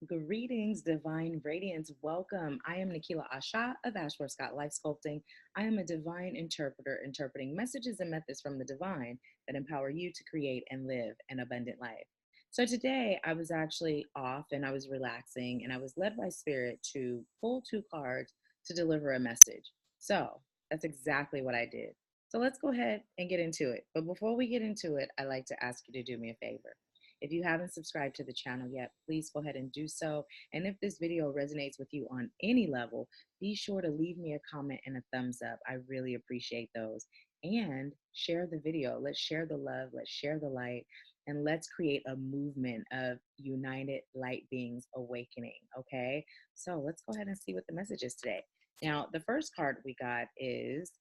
Greetings, divine radiance. Welcome. I am Nahkila Isha of Scott Life Sculpting. I am a divine interpreter, interpreting messages and methods from the divine that empower you to create and live an abundant life. So today I was actually off and I was relaxing and I was led by spirit to pull two cards to deliver a message. So that's exactly what I did. So let's go ahead and get into it. But before we get into it, I'd like to ask you to do me a favor. If you haven't subscribed to the channel yet, please go ahead and do so. And if this video resonates with you on any level, be sure to leave me a comment and a thumbs up. I really appreciate those. And share the video. Let's share the love. Let's share the light. And let's create a movement of united light beings awakening. Okay? So let's go ahead and see what the message is today. Now, the first card we got is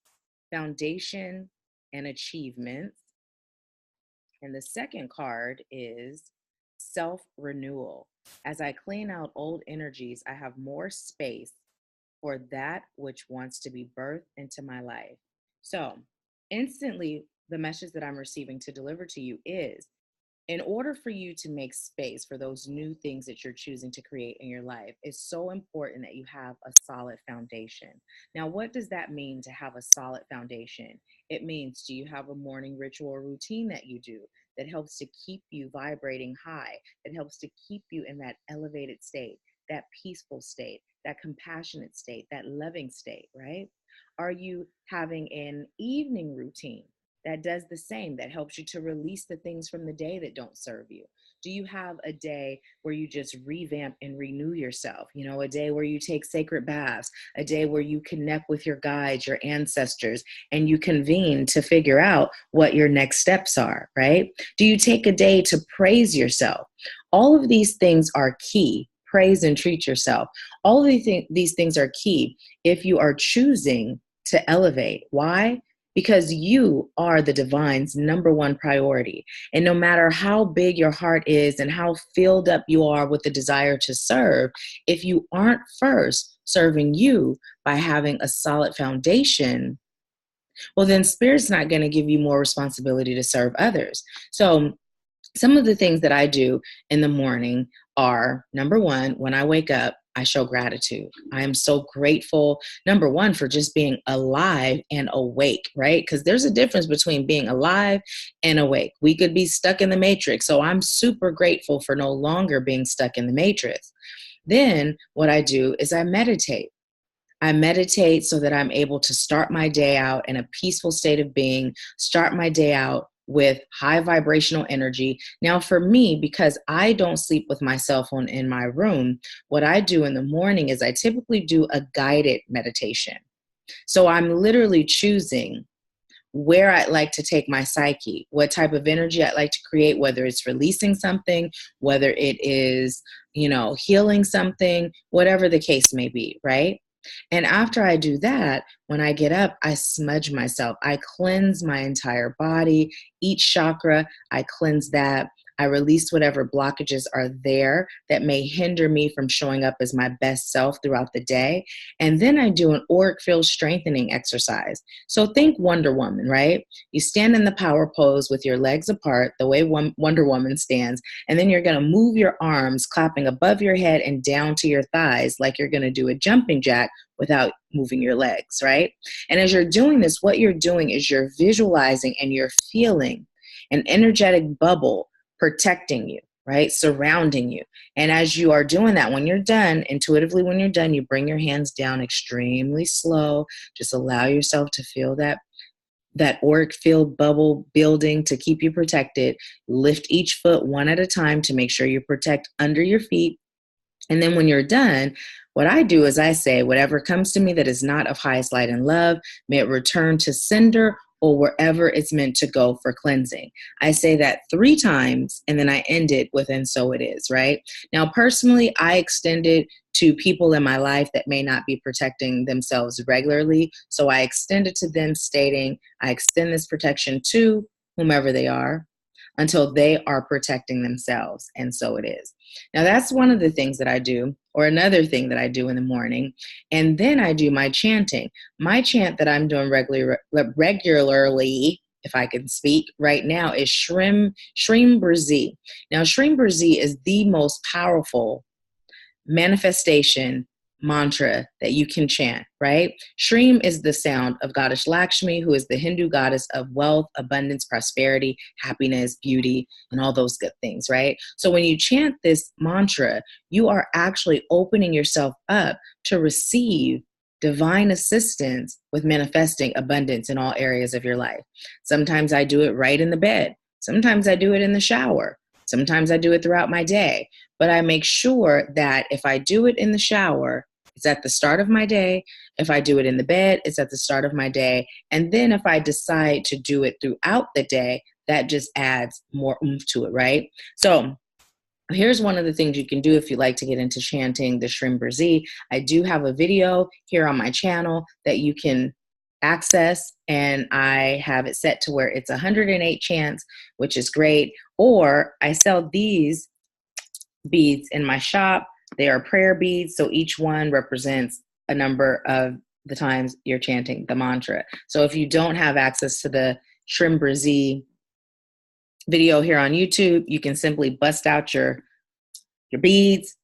Foundation and Achievements. And the second card is self-renewal. As I clean out old energies, I have more space for that which wants to be birthed into my life. So instantly, the message that I'm receiving to deliver to you is, in order for you to make space for those new things that you're choosing to create in your life, it's so important that you have a solid foundation. Now, what does that mean to have a solid foundation? It means, do you have a morning ritual or routine that you do that helps to keep you vibrating high, that helps to keep you in that elevated state, that peaceful state, that compassionate state, that loving state, right? Are you having an evening routine that does the same, that helps you to release the things from the day that don't serve you? Do you have a day where you just revamp and renew yourself? You know, a day where you take sacred baths, a day where you connect with your guides, your ancestors, and you convene to figure out what your next steps are, right? Do you take a day to praise yourself? All of these things are key. Praise and treat yourself. All of these things are key if you are choosing to elevate. Why? Because you are the divine's number one priority. And no matter how big your heart is and how filled up you are with the desire to serve, if you aren't first serving you by having a solid foundation, well, then Spirit's not going to give you more responsibility to serve others. So some of the things that I do in the morning are, number one, when I wake up, I show gratitude. I am so grateful, number one, for just being alive and awake, right? Because there's a difference between being alive and awake. We could be stuck in the matrix. So I'm super grateful for no longer being stuck in the matrix. Then what I do is I meditate. I meditate so that I'm able to start my day out in a peaceful state of being, start my day out with high vibrational energy. Now, for me, because I don't sleep with my cell phone in my room, what I do in the morning is I typically do a guided meditation. So I'm literally choosing where I'd like to take my psyche, what type of energy I'd like to create, whether it's releasing something, whether it is, healing something, whatever the case may be, right? And after I do that, when I get up, I smudge myself. I cleanse my entire body, each chakra, I cleanse that. I release whatever blockages are there that may hinder me from showing up as my best self throughout the day. And then I do an auric field strengthening exercise. So think Wonder Woman, right? You stand in the power pose with your legs apart, the way Wonder Woman stands, and then you're going to move your arms, clapping above your head and down to your thighs like you're going to do a jumping jack without moving your legs, right? And as you're doing this, what you're doing is you're visualizing and you're feeling an energetic bubble protecting you, right? Surrounding you. And as you are doing that, when you're done, intuitively, when you're done, you bring your hands down extremely slow. Just allow yourself to feel that auric field bubble building to keep you protected. Lift each foot one at a time to make sure you protect under your feet. And then when you're done, what I do is I say, whatever comes to me that is not of highest light and love, may it return to sender or wherever it's meant to go for cleansing. I say that 3 times, and then I end it with, and so it is, right? Now, personally, I extend it to people in my life that may not be protecting themselves regularly. So I extend it to them, stating, I extend this protection to whomever they are until they are protecting themselves. And so it is. Now, that's one of the things that I do, or another thing that I do in the morning. And then I do my chanting. My chant that I'm doing regularly, if I can speak right now, is Shrim Brazi. Now, Shrim Brazi is the most powerful manifestation mantra that you can chant, right? Shreem is the sound of goddess Lakshmi, who is the Hindu goddess of wealth, abundance, prosperity, happiness, beauty, and all those good things, right? So when you chant this mantra, you are actually opening yourself up to receive divine assistance with manifesting abundance in all areas of your life. Sometimes I do it right in the bed. Sometimes I do it in the shower. Sometimes I do it throughout my day. But I make sure that if I do it in the shower, it's at the start of my day. If I do it in the bed, it's at the start of my day. And then if I decide to do it throughout the day, that just adds more oomph to it, right? So here's one of the things you can do if you like to get into chanting the Shrimbra. I do have a video here on my channel that you can access, and I have it set to where it's 108 chants, which is great. Or I sell these beads in my shop. They are prayer beads, so each one represents a number of the times you're chanting the mantra. So if you don't have access to the Shrimbra video here on YouTube, you can simply bust out your beads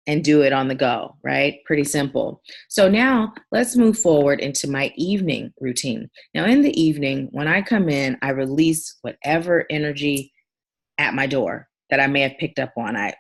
and do it on the go, right? Pretty simple. So now let's move forward into my evening routine. Now in the evening, when I come in, I release whatever energy at my door that I may have picked up on. I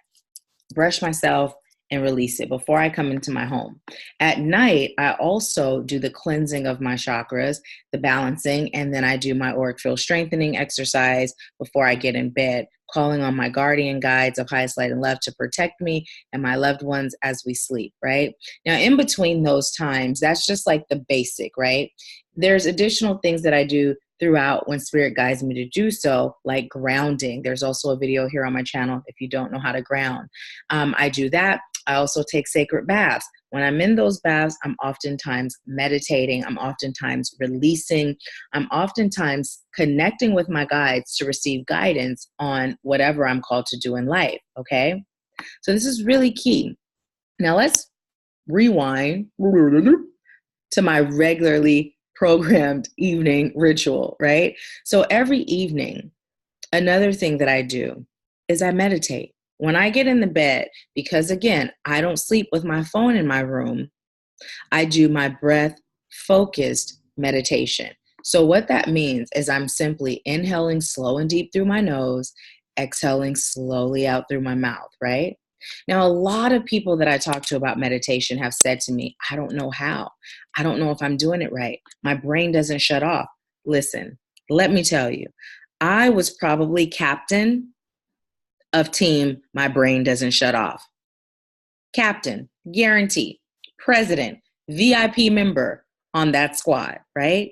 brush myself and release it before I come into my home. At night, I also do the cleansing of my chakras, the balancing, and then I do my auric field strengthening exercise before I get in bed, calling on my guardian guides of highest light and love to protect me and my loved ones as we sleep, right? Now, in between those times, that's just like the basic, right? There's additional things that I do throughout when spirit guides me to do so, like grounding. There's also a video here on my channel if you don't know how to ground. I do that. I also take sacred baths. When I'm in those baths, I'm oftentimes meditating. I'm oftentimes releasing. I'm oftentimes connecting with my guides to receive guidance on whatever I'm called to do in life, okay? So this is really key. Now let's rewind to my regularly programmed evening ritual, right? So every evening, another thing that I do is I meditate. When I get in the bed, because again, I don't sleep with my phone in my room, I do my breath focused meditation. So what that means is I'm simply inhaling slow and deep through my nose, exhaling slowly out through my mouth, right? Now, a lot of people that I talk to about meditation have said to me, I don't know how. I don't know if I'm doing it right. My brain doesn't shut off. Listen, let me tell you, I was probably captain of team my brain doesn't shut off. Captain, guarantee, president, VIP member on that squad, right?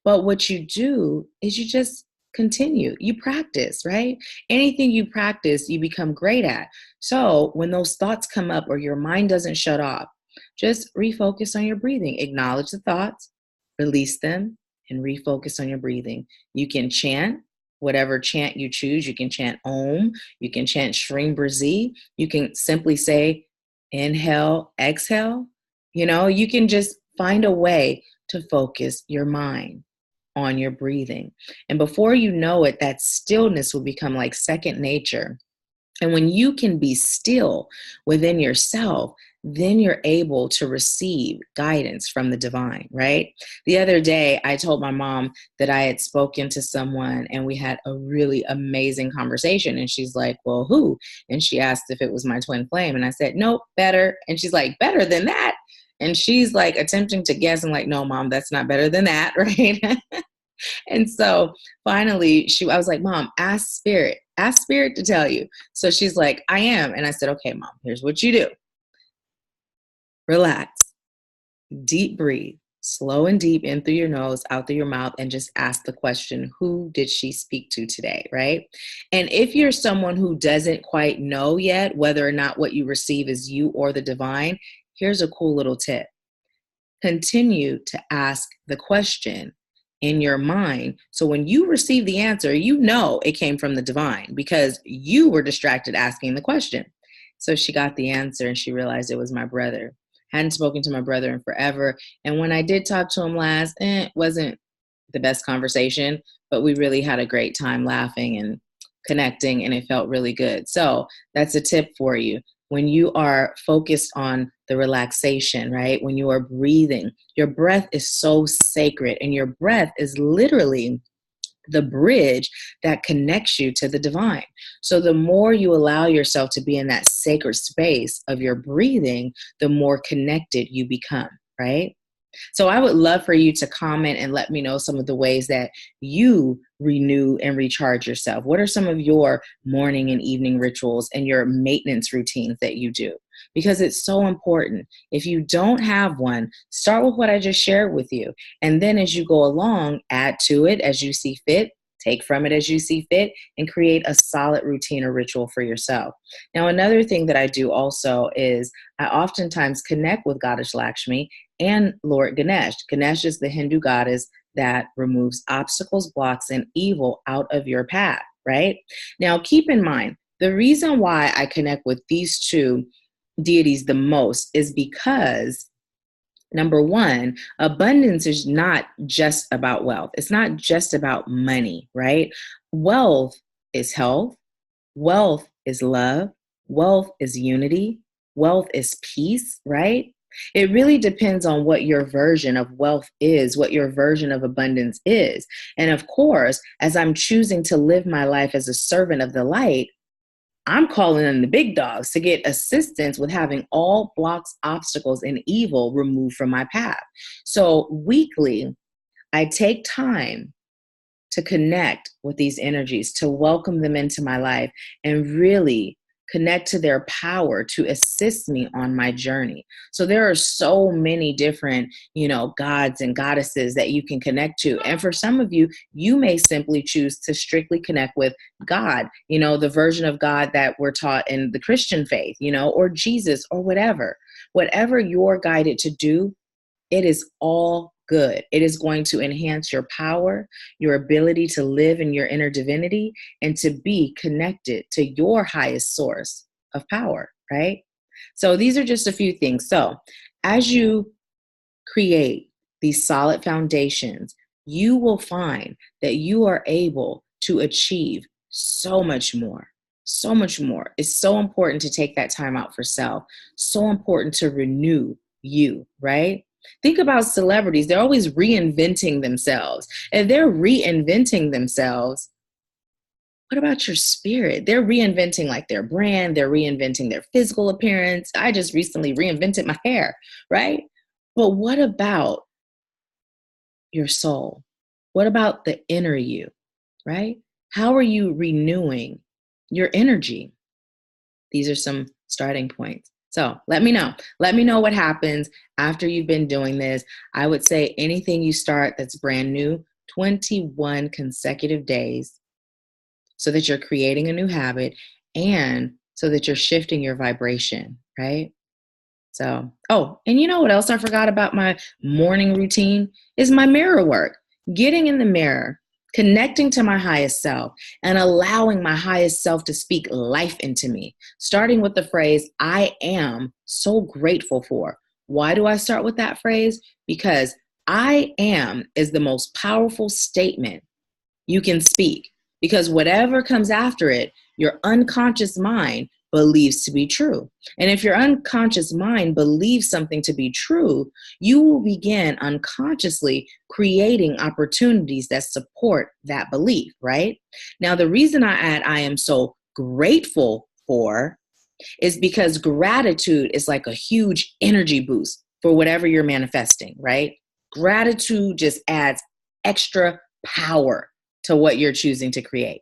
But what you do is you just continue. You practice, right? Anything you practice, you become great at. So when those thoughts come up or your mind doesn't shut off, just refocus on your breathing. Acknowledge the thoughts, release them, and refocus on your breathing. You can chant whatever chant you choose. You can chant Om. You can chant Shrimbra. You can simply say, inhale, exhale. You can just find a way to focus your mind on your breathing. And before you know it, that stillness will become like second nature. And when you can be still within yourself, then you're able to receive guidance from the divine, right? The other day, I told my mom that I had spoken to someone and we had a really amazing conversation. And she's like, well, who? And she asked if it was my twin flame. And I said, nope, better. And she's like, better than that? And she's like attempting to guess. I'm like, no, Mom, that's not better than that, right? And so finally, I was like, Mom, ask spirit to tell you. So she's like, I am. And I said, okay, Mom, here's what you do. Relax, deep breathe, slow and deep in through your nose, out through your mouth, and just ask the question, who did she speak to today, right? And if you're someone who doesn't quite know yet whether or not what you receive is you or the divine, here's a cool little tip. Continue to ask the question in your mind. So when you receive the answer, you know it came from the divine because you were distracted asking the question. So she got the answer and she realized it was my brother. Hadn't spoken to my brother in forever. And when I did talk to him last, it wasn't the best conversation, but we really had a great time laughing and connecting, and it felt really good. So that's a tip for you. when you are focused on the relaxation, right? When you are breathing, your breath is so sacred, and your breath is literally the bridge that connects you to the divine. So the more you allow yourself to be in that sacred space of your breathing, the more connected you become, right? So I would love for you to comment and let me know some of the ways that you renew and recharge yourself. What are some of your morning and evening rituals and your maintenance routines that you do? Because it's so important. If you don't have one, start with what I just shared with you. And then as you go along, add to it as you see fit. Take from it as you see fit, and create a solid routine or ritual for yourself. Now, another thing that I do also is I oftentimes connect with Goddess Lakshmi and Lord Ganesh. Ganesh is the Hindu goddess that removes obstacles, blocks, and evil out of your path, right? Now, keep in mind, the reason why I connect with these two deities the most is because number one, abundance is not just about wealth. It's not just about money, right? Wealth is health. Wealth is love. Wealth is unity. Wealth is peace, right? It really depends on what your version of wealth is, what your version of abundance is. And of course, as I'm choosing to live my life as a servant of the light, I'm calling in the big dogs to get assistance with having all blocks, obstacles, and evil removed from my path. So weekly, I take time to connect with these energies, to welcome them into my life, and really connect to their power to assist me on my journey. So there are so many different, gods and goddesses that you can connect to. And for some of you, you may simply choose to strictly connect with God, the version of God that we're taught in the Christian faith, or Jesus or whatever. Whatever you're guided to do, it is all good. It is going to enhance your power, your ability to live in your inner divinity, and to be connected to your highest source of power, right? So these are just a few things. So as you create these solid foundations, you will find that you are able to achieve so much more. So much more. It's so important to take that time out for self. So important to renew you, right? Think about celebrities. They're always reinventing themselves. If they're reinventing themselves, what about your spirit? They're reinventing like their brand. They're reinventing their physical appearance. I just recently reinvented my hair, right? But what about your soul? What about the inner you, right? How are you renewing your energy? These are some starting points. So let me know. Let me know what happens after you've been doing this. I would say anything you start that's brand new, 21 consecutive days, so that you're creating a new habit and so that you're shifting your vibration, right? So, and you know what else I forgot about my morning routine is my mirror work. Getting in the mirror, connecting to my highest self, and allowing my highest self to speak life into me, starting with the phrase, I am so grateful for. Why do I start with that phrase? Because I am is the most powerful statement you can speak, because whatever comes after it, your unconscious mind believes to be true. And if your unconscious mind believes something to be true, you will begin unconsciously creating opportunities that support that belief, right? Now, the reason I add I am so grateful for is because gratitude is like a huge energy boost for whatever you're manifesting, right? Gratitude just adds extra power to what you're choosing to create.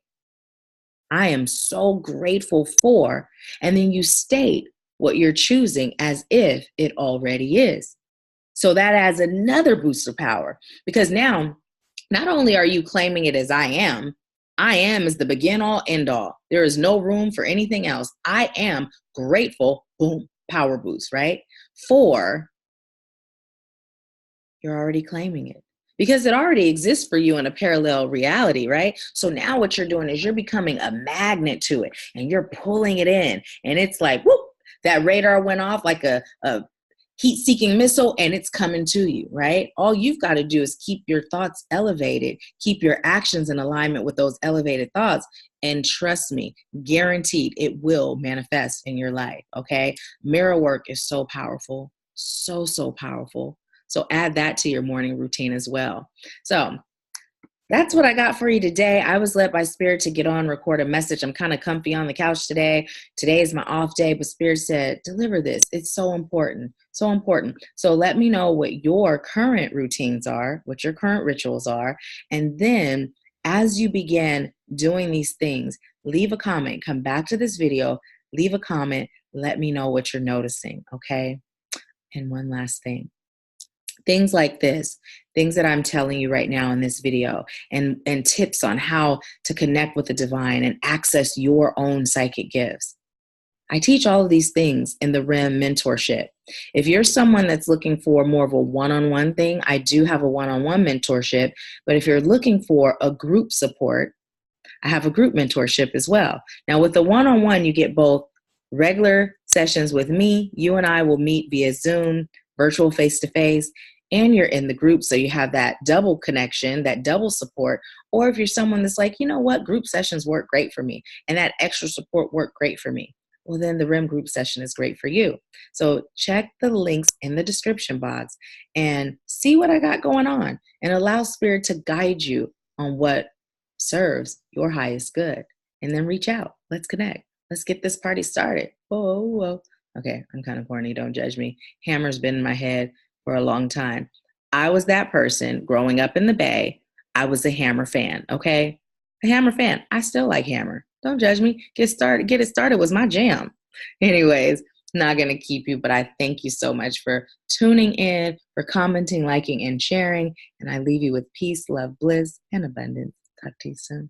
I am so grateful for, and then you state what you're choosing as if it already is. So that adds another boost of power, because now not only are you claiming it as I am is the begin all end all. There is no room for anything else. I am grateful, boom, power boost, right? For, you're already claiming it, because it already exists for you in a parallel reality, right? So now what you're doing is you're becoming a magnet to it, and you're pulling it in, and it's like, whoop, that radar went off like a heat-seeking missile and it's coming to you, right? All you've got to do is keep your thoughts elevated, keep your actions in alignment with those elevated thoughts, and trust me, guaranteed it will manifest in your life, okay? Mirror work is so powerful, so, so powerful. So add that to your morning routine as well. So that's what I got for you today. I was led by Spirit to get on, record a message. I'm kind of comfy on the couch today. Today is my off day, but Spirit said, deliver this. It's so important, so important. So let me know what your current routines are, what your current rituals are. And then as you begin doing these things, leave a comment, come back to this video, leave a comment, let me know what you're noticing, okay? And one last thing. Things like this, things that I'm telling you right now in this video, and tips on how to connect with the divine and access your own psychic gifts. I teach all of these things in the REM mentorship. If you're someone that's looking for more of a one-on-one thing, I do have a one-on-one mentorship. But if you're looking for a group support, I have a group mentorship as well. Now with the one-on-one, you get both regular sessions with me. You and I will meet via Zoom, virtual face-to-face, and you're in the group, so you have that double connection, that double support. Or if you're someone that's like, you know what, group sessions work great for me, and that extra support worked great for me, well, then the REM group session is great for you. So check the links in the description box and see what I got going on, and allow Spirit to guide you on what serves your highest good. And then reach out. Let's connect. Let's get this party started. Whoa, whoa. Okay, I'm kind of corny. Don't judge me. Hammer's been in my head for a long time. I was that person growing up in the Bay. I was a Hammer fan, okay? A Hammer fan. I still like Hammer. Don't judge me. Get it started was my jam. Anyways, not going to keep you, but I thank you so much for tuning in, for commenting, liking, and sharing. And I leave you with peace, love, bliss, and abundance. Talk to you soon.